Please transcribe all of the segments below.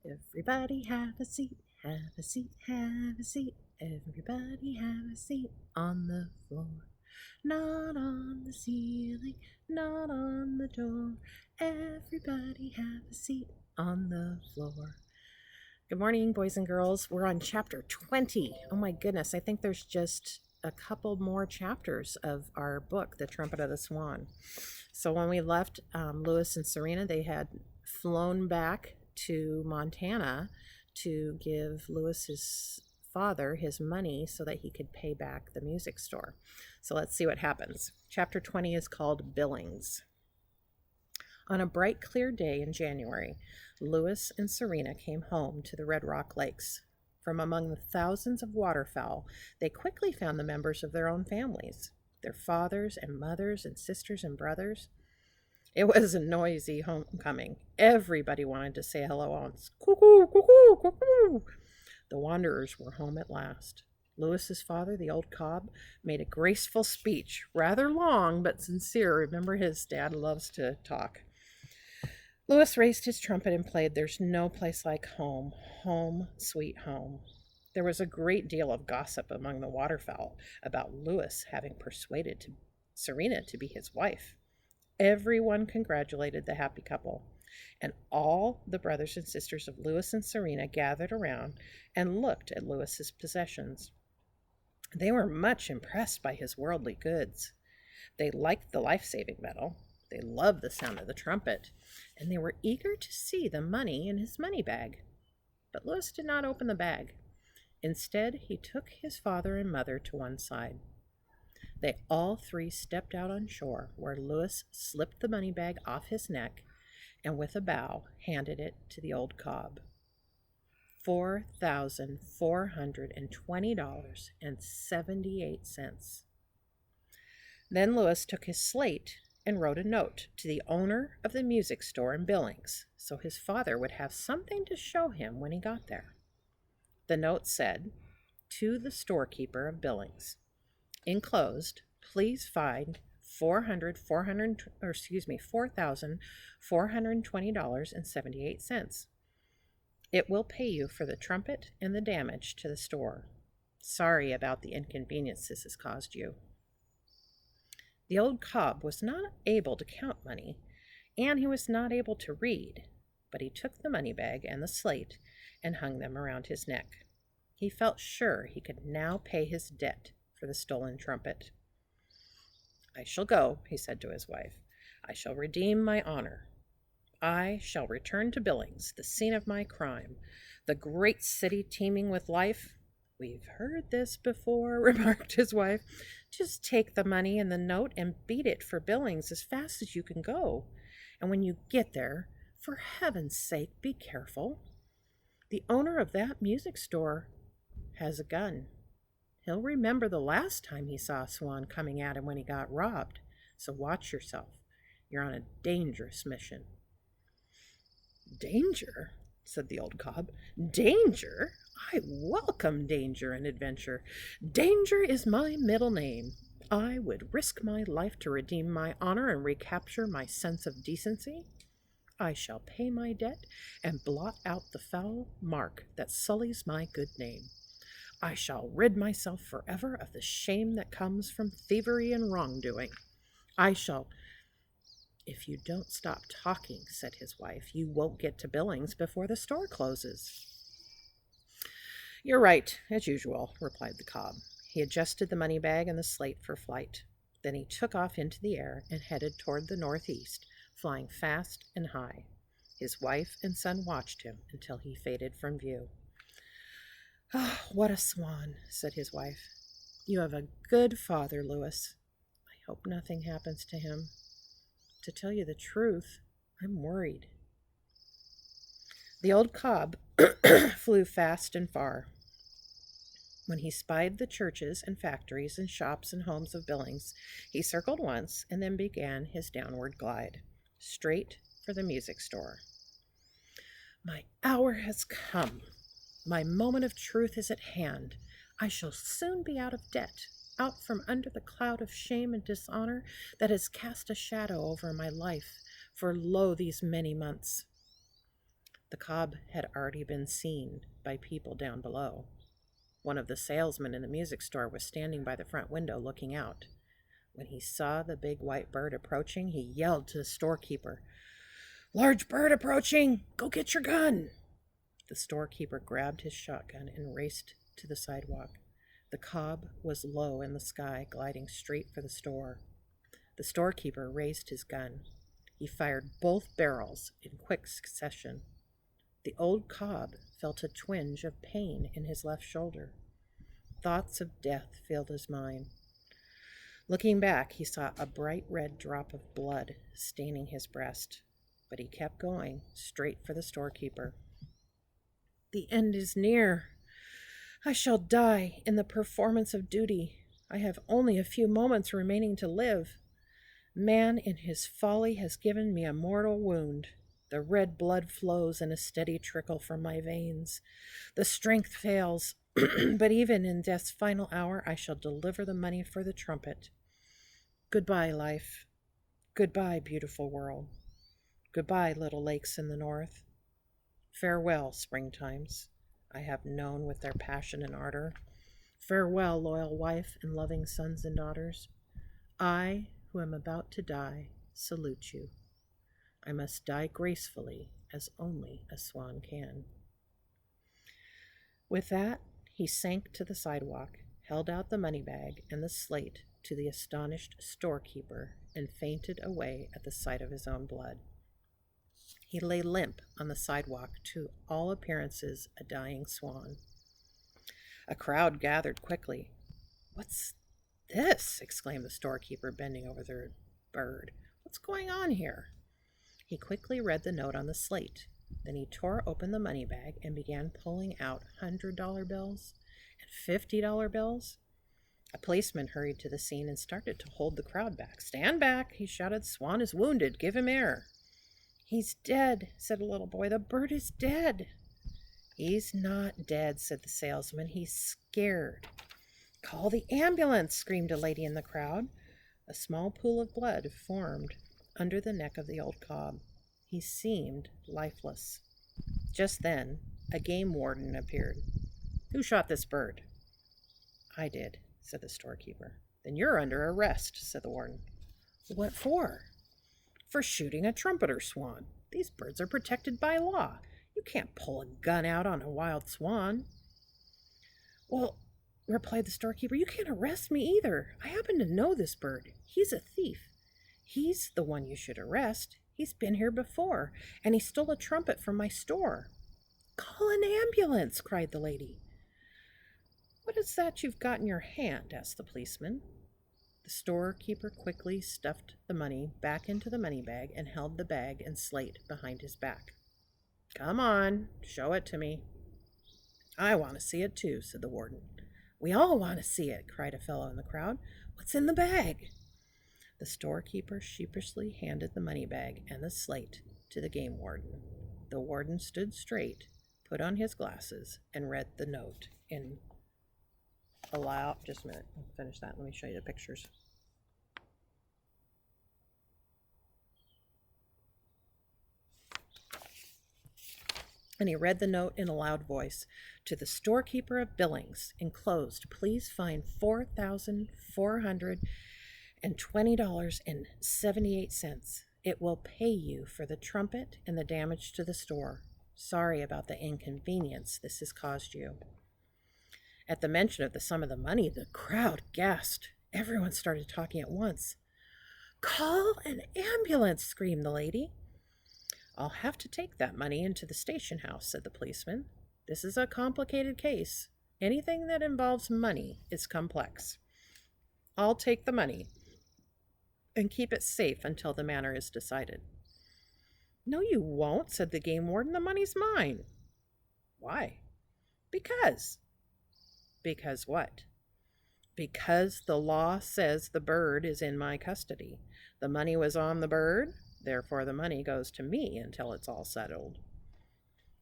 Everybody have a seat, have a seat, have a seat. Everybody have a seat on the floor. Not on the ceiling, not on the door. Everybody have a seat on the floor. Good morning, boys and girls. We're on chapter 20. Oh my goodness, I think there's just a couple more chapters of our book, The Trumpet of the Swan. So when we left Lewis and Serena, they had flown back to Montana to give Lewis's father his money so that he could pay back the music store. So let's see what happens. Chapter 20 is called Billings. On a bright, clear day in January, Lewis and Serena came home to the Red Rock Lakes. From among the thousands of waterfowl, they quickly found the members of their own families, their fathers and mothers and sisters and brothers. It was a noisy homecoming. Everybody wanted to say hello once. Cuckoo, cuckoo, cuckoo. The wanderers were home at last. Lewis's father, the old cob, made a graceful speech, rather long but sincere. Remember, his dad loves to talk. Lewis raised his trumpet and played "There's No Place Like Home, Home, Sweet Home." There was a great deal of gossip among the waterfowl about Lewis having persuaded Serena to be his wife. Everyone congratulated the happy couple, and all the brothers and sisters of Lewis and Serena gathered around and looked at Lewis's possessions. They were much impressed by his worldly goods. They liked the life-saving medal. They loved the sound of the trumpet, and they were eager to see the money in his money bag. But Lewis did not open the bag. Instead, he took his father and mother to one side. They all three stepped out on shore, where Lewis slipped the money bag off his neck and with a bow handed it to the old cob. $4,420.78. Then Lewis took his slate and wrote a note to the owner of the music store in Billings, so his father would have something to show him when he got there. The note said, "To the storekeeper of Billings. Enclosed, please find $4,420.78. It will pay you for the trumpet and the damage to the store. Sorry about the inconvenience this has caused you." The old cob was not able to count money, and he was not able to read, but he took the money bag and the slate and hung them around his neck. He felt sure he could now pay his debt for the stolen trumpet. "I shall go," he said to his wife. "I shall redeem my honor. I shall return to Billings, the scene of my crime, the great city teeming with life." "We've heard this before," remarked his wife. "Just take the money and the note and beat it for Billings as fast as you can go. And when you get there, for heaven's sake, be careful. The owner of that music store has a gun. He'll remember the last time he saw Swan coming at him when he got robbed. So watch yourself. You're on a dangerous mission." "Danger?" said the old cob. "Danger? I welcome danger and adventure. Danger is my middle name. I would risk my life to redeem my honor and recapture my sense of decency. I shall pay my debt and blot out the foul mark that sullies my good name. I shall rid myself forever of the shame that comes from thievery and wrongdoing. I shall—" "If you don't stop talking," said his wife, "you won't get to Billings before the store closes." "You're right, as usual," replied the cob. He adjusted the money bag and the slate for flight. Then he took off into the air and headed toward the northeast, flying fast and high. His wife and son watched him until he faded from view. "Oh, what a swan," said his wife. "You have a good father, Lewis. I hope nothing happens to him. To tell you the truth, I'm worried." The old cob flew fast and far. When he spied the churches and factories and shops and homes of Billings, he circled once and then began his downward glide, straight for the music store. "My hour has come. My moment of truth is at hand. I shall soon be out of debt, out from under the cloud of shame and dishonor that has cast a shadow over my life for lo these many months. The cob had already been seen by people down below. One of the salesmen in the music store was standing by the front window looking out. When he saw the big white bird approaching, he yelled to the storekeeper, "Large bird approaching! Go get your gun!" The storekeeper grabbed his shotgun and raced to the sidewalk. The cob was low in the sky, gliding straight for the store. The storekeeper raised his gun. He fired both barrels in quick succession. The old cob felt a twinge of pain in his left shoulder. Thoughts of death filled his mind. Looking back, he saw a bright red drop of blood staining his breast, but he kept going, straight for the storekeeper. "The end is near. I shall die in the performance of duty. I have only a few moments remaining to live. Man in his folly has given me a mortal wound. The red blood flows in a steady trickle from my veins. The strength fails, but even in death's final hour, I shall deliver the money for the trumpet. Goodbye, life. Goodbye, beautiful world. Goodbye, little lakes in the north. Farewell, springtimes I have known with their passion and ardor. Farewell, loyal wife and loving sons and daughters. I, who am about to die, salute you. I must die gracefully, as only a swan can." With that, he sank to the sidewalk, held out the money bag and the slate to the astonished storekeeper, and fainted away at the sight of his own blood. He lay limp on the sidewalk, to all appearances a dying swan. A crowd gathered quickly. "What's this?" exclaimed the storekeeper, bending over the bird. "What's going on here?" He quickly read the note on the slate. Then he tore open the money bag and began pulling out $100 bills and $50 bills. A policeman hurried to the scene and started to hold the crowd back. "Stand back," he shouted. "Swan is wounded. Give him air." "He's dead," said a little boy. "The bird is dead." "He's not dead," said the salesman. "He's scared." "Call the ambulance," screamed a lady in the crowd. A small pool of blood formed under the neck of the old cob. He seemed lifeless. Just then, a game warden appeared. "Who shot this bird?" "I did," said the storekeeper. "Then you're under arrest," said the warden. "What for?" "For shooting a trumpeter swan. These birds are protected by law. You can't pull a gun out on a wild swan." "Well," replied the storekeeper, "you can't arrest me either. I happen to know this bird. He's a thief. He's the one you should arrest. He's been here before, and he stole a trumpet from my store." "Call an ambulance," cried the lady. "What is that you've got in your hand?" asked the policeman. The storekeeper quickly stuffed the money back into the money bag and held the bag and slate behind his back. "Come on, show it to me." "I want to see it too," said the warden. "We all want to see it," cried a fellow in the crowd. "What's in the bag?" The storekeeper sheepishly handed the money bag and the slate to the game warden. The warden stood straight, put on his glasses, and read the note in aloud. Just a minute, I'll finish that. Let me show you the pictures. And he read the note in a loud voice. "To the storekeeper of Billings, enclosed, please find $4,420.78. It will pay you for the trumpet and the damage to the store. Sorry about the inconvenience this has caused you." At the mention of the sum of the money, the crowd gasped. Everyone started talking at once. "Call an ambulance," screamed the lady. "I'll have to take that money into the station house," said the policeman. "This is a complicated case. Anything that involves money is complex. I'll take the money and keep it safe until the matter is decided." "No, you won't," said the game warden. "The money's mine." "Why?" "Because." "Because what?" "Because the law says the bird is in my custody. The money was on the bird, therefore the money goes to me until it's all settled."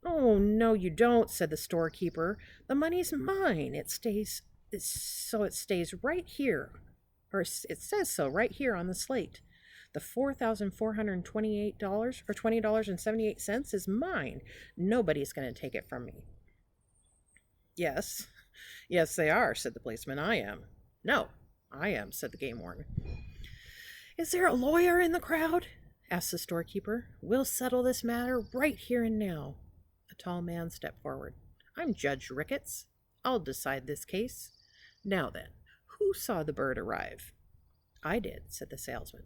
"Oh, no, you don't," said the storekeeper. "The money's mine. It stays right here, or it says so right here on the slate. The $4,428 or $20.78 is mine. Nobody's going to take it from me. Yes, yes, they are, said the policeman. I am. No, I am, said the game warden. Is there a lawyer in the crowd? Asked the storekeeper. We'll settle this matter right here and now. A tall man stepped forward. I'm Judge Ricketts. I'll decide this case. Now then, who saw the bird arrive? I did, said the salesman.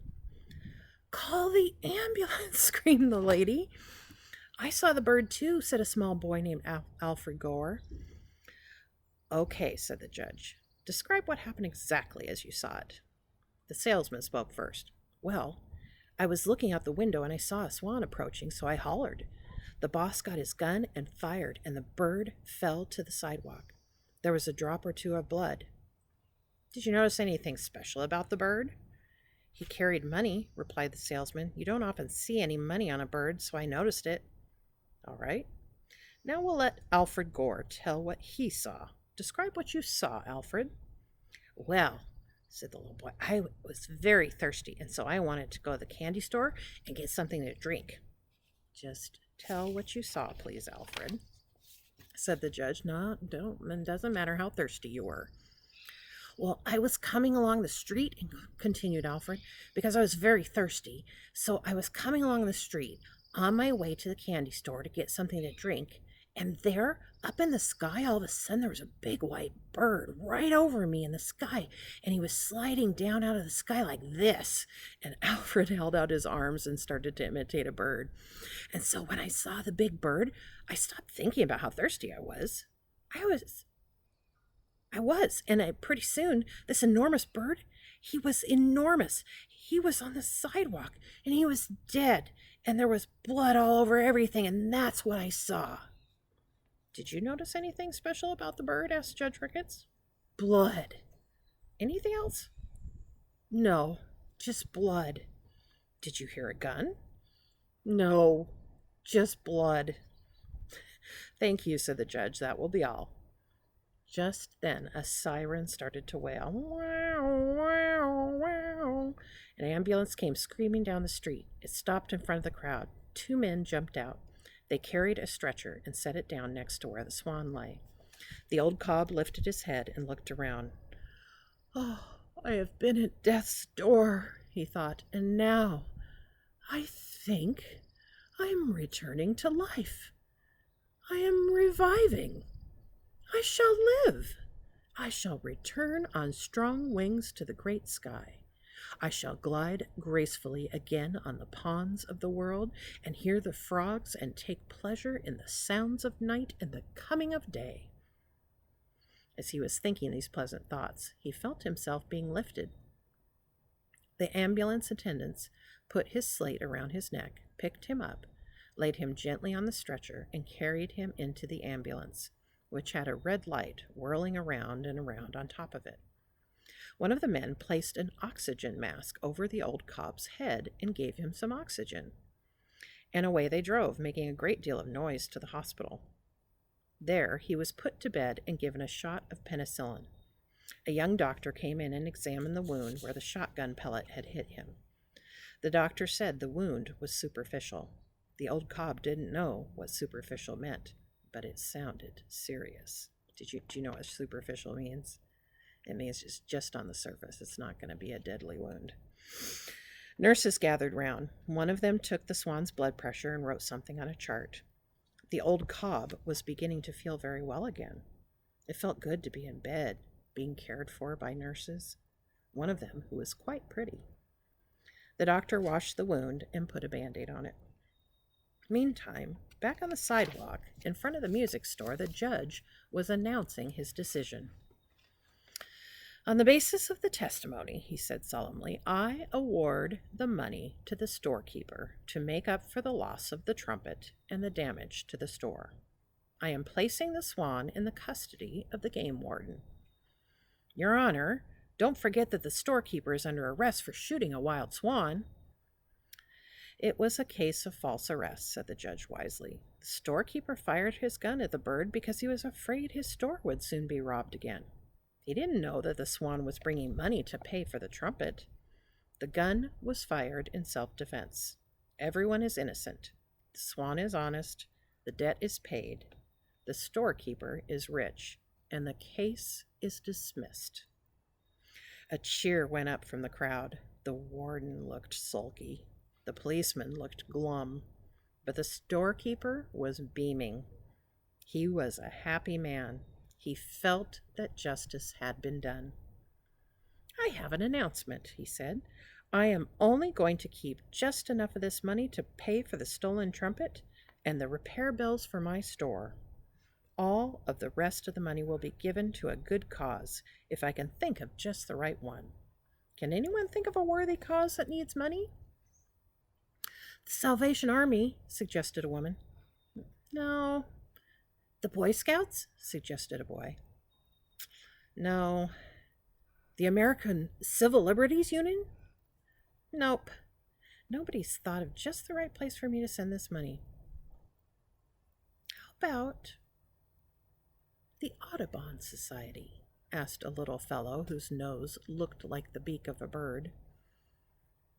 Call the ambulance, screamed the lady. I saw the bird too, said a small boy named Alfred Gore. Okay, said the judge. Describe what happened exactly as you saw it. The salesman spoke first. Well, I was looking out the window and I saw a swan approaching, so I hollered. The boss got his gun and fired, and the bird fell to the sidewalk. There was a drop or two of blood. Did you notice anything special about the bird? He carried money, replied the salesman. You don't often see any money on a bird, so I noticed it. All right. Now we'll let Alfred Gore tell what he saw. Describe what you saw, Alfred. Well, said the little boy, I was very thirsty, and so I wanted to go to the candy store and get something to drink. Just tell what you saw, please, Alfred, said the judge. No, don't. It doesn't matter how thirsty you were. Well, I was coming along the street, continued Alfred, because I was very thirsty. So I was coming along the street on my way to the candy store to get something to drink. And there, up in the sky, all of a sudden, there was a big white bird right over me in the sky. And he was sliding down out of the sky like this. And Alfred held out his arms and started to imitate a bird. And so when I saw the big bird, I stopped thinking about how thirsty I was. And pretty soon, this enormous bird, he was enormous. He was on the sidewalk, and he was dead. And there was blood all over everything, and that's what I saw. Did you notice anything special about the bird? Asked Judge Ricketts. Blood. Anything else? No, just blood. Did you hear a gun? No, just blood. Thank you, said the judge. That will be all. Just then, a siren started to wail. Wow, wow, wow. An ambulance came screaming down the street. It stopped in front of the crowd. 2 men jumped out. They carried a stretcher and set it down next to where the swan lay. The old cob lifted his head and looked around. Oh, I have been at death's door, he thought, and now I think I'm returning to life. I am reviving. I shall live. I shall return on strong wings to the great sky. I shall glide gracefully again on the ponds of the world and hear the frogs and take pleasure in the sounds of night and the coming of day. As he was thinking these pleasant thoughts, he felt himself being lifted. The ambulance attendants put his slate around his neck, picked him up, laid him gently on the stretcher, and carried him into the ambulance, which had a red light whirling around and around on top of it. One of the men placed an oxygen mask over the old cob's head and gave him some oxygen. And away they drove, making a great deal of noise to the hospital. There he was put to bed and given a shot of penicillin. A young doctor came in and examined the wound where the shotgun pellet had hit him. The doctor said the wound was superficial. The old cob didn't know what superficial meant, but it sounded serious. Do you know what superficial means? It means it's just on the surface. It's not going to be a deadly wound. Nurses gathered round. One of them took the swan's blood pressure and wrote something on a chart. The old cob was beginning to feel very well again. It felt good to be in bed, being cared for by nurses, one of them who was quite pretty. The doctor washed the wound and put a Band-Aid on it. Meantime, back on the sidewalk, in front of the music store, the judge was announcing his decision. On the basis of the testimony, he said solemnly, I award the money to the storekeeper to make up for the loss of the Trumpet and the damage to the store. I am placing the Swan in the custody of the game warden. Your Honor, don't forget that the storekeeper is under arrest for shooting a wild swan. It was a case of false arrest, said the judge wisely. The storekeeper fired his gun at the bird because he was afraid his store would soon be robbed again. He didn't know that the swan was bringing money to pay for the Trumpet. The gun was fired in self-defense. Everyone is innocent. The Swan is honest. The debt is paid. The storekeeper is rich. And the case is dismissed. A cheer went up from the crowd. The warden looked sulky. The policeman looked glum. But the storekeeper was beaming. He was a happy man. He felt that justice had been done. "I have an announcement," he said. "I am only going to keep just enough of this money to pay for the stolen trumpet and the repair bills for my store. All of the rest of the money will be given to a good cause, if I can think of just the right one. Can anyone think of a worthy cause that needs money?" "The Salvation Army," suggested a woman. "No." "The Boy Scouts?" suggested a boy. "No." "The American Civil Liberties Union?" "Nope. Nobody's thought of just the right place for me to send this money." "How about the Audubon Society?" asked a little fellow whose nose looked like the beak of a bird.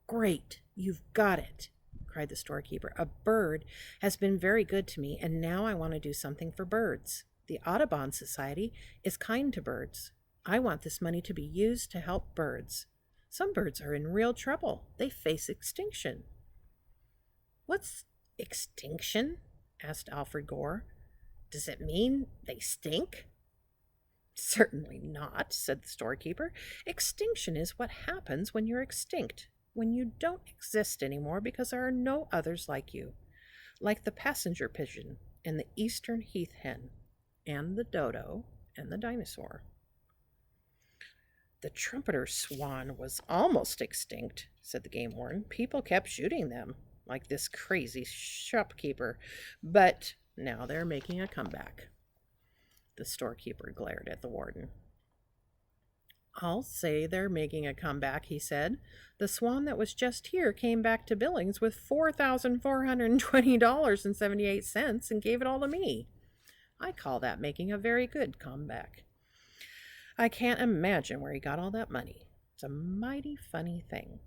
"Great! You've got it!" cried the storekeeper. "A bird has been very good to me, and now I want to do something for birds. The Audubon Society is kind to birds. I want this money to be used to help birds. Some birds are in real trouble. They face extinction." "What's extinction?" asked Alfred Gore. "Does it mean they stink?" "Certainly not," said the storekeeper. "Extinction is what happens when you're extinct, when you don't exist anymore because there are no others like you, like the passenger pigeon and the eastern heath hen and the dodo and the dinosaur." "The trumpeter swan was almost extinct," said the game warden. "People kept shooting them, like this crazy shopkeeper, but now they're making a comeback." The storekeeper glared at the warden. "I'll say they're making a comeback," he said. "The swan that was just here came back to Billings with $4,420.78 and gave it all to me. I call that making a very good comeback. I can't imagine where he got all that money. It's a mighty funny thing."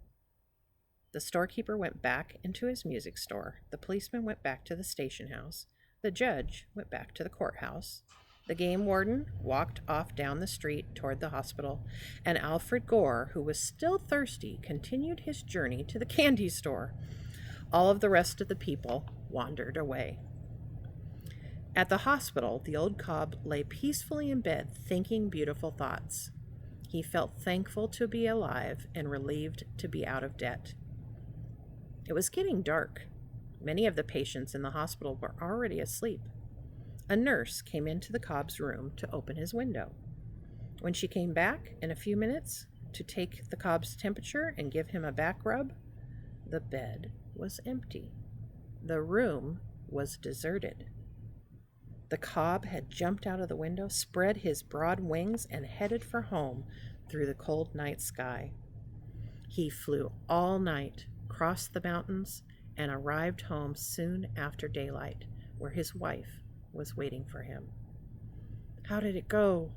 The storekeeper went back into his music store. The policeman went back to the station house. The judge went back to the courthouse. The game warden walked off down the street toward the hospital, and Alfred Gore, who was still thirsty, continued his journey to the candy store. All of the rest of the people wandered away. At the hospital, the old cob lay peacefully in bed, thinking beautiful thoughts. He felt thankful to be alive and relieved to be out of debt. It was getting dark. Many of the patients in the hospital were already asleep. A nurse came into the cob's room to open his window. When she came back in a few minutes to take the cob's temperature and give him a back rub, the bed was empty. The room was deserted. The cob had jumped out of the window, spread his broad wings, and headed for home through the cold night sky. He flew all night, crossed the mountains, and arrived home soon after daylight, where his wife was waiting for him. "How did it go?"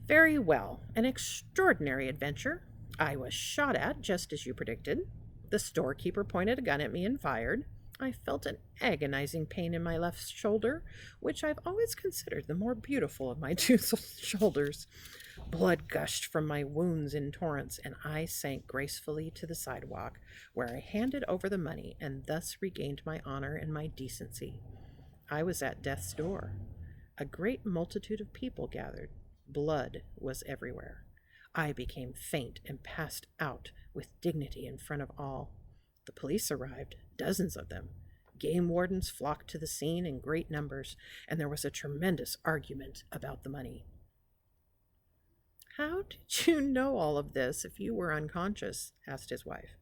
"Very well. An extraordinary adventure. I was shot at, just as you predicted. The storekeeper pointed a gun at me and fired. I felt an agonizing pain in my left shoulder, which I've always considered the more beautiful of my two shoulders. Blood gushed from my wounds in torrents, and I sank gracefully to the sidewalk, where I handed over the money and thus regained my honor and my decency. I was at death's door. A great multitude of people gathered. Blood was everywhere. I became faint and passed out with dignity in front of all. The police arrived, dozens of them. Game wardens flocked to the scene in great numbers, and there was a tremendous argument about the money." "How did you know all of this if you were unconscious?" asked his wife.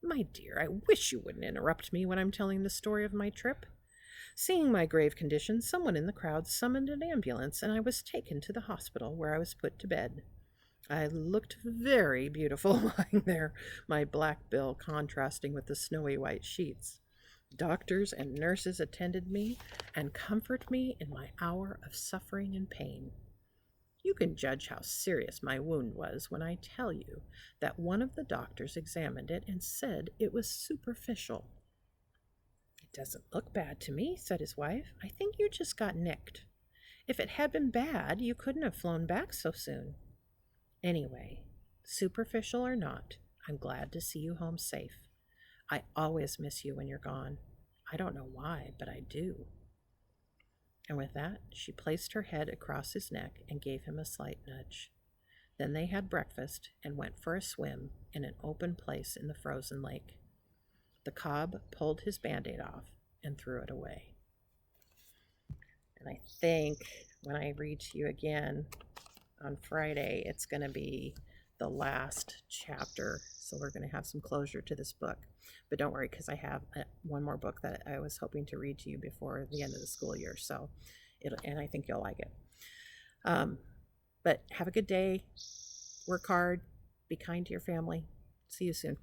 "My dear, I wish you wouldn't interrupt me when I'm telling the story of my trip. Seeing my grave condition, someone in the crowd summoned an ambulance, and I was taken to the hospital, where I was put to bed. I looked very beautiful lying there, my black bill contrasting with the snowy white sheets. Doctors and nurses attended me and comforted me in my hour of suffering and pain. You can judge how serious my wound was when I tell you that one of the doctors examined it and said it was superficial. It doesn't look bad to me, said his wife. I think you just got nicked. If it had been bad, you couldn't have flown back so soon. Anyway, superficial or not, I'm glad to see you home safe. I always miss you when you're gone. I don't know why, but I do. And with that, she placed her head across his neck and gave him a slight nudge. Then they had breakfast and went for a swim in an open place in the frozen lake. The cob pulled his Band-Aid off and threw it away. And I think when I read to you again on Friday, it's going to be the last chapter. So we're going to have some closure to this book. But don't worry, because I have one more book that I was hoping to read to you before the end of the school year. So and I think you'll like it. But have a good day. Work hard. Be kind to your family. See you soon.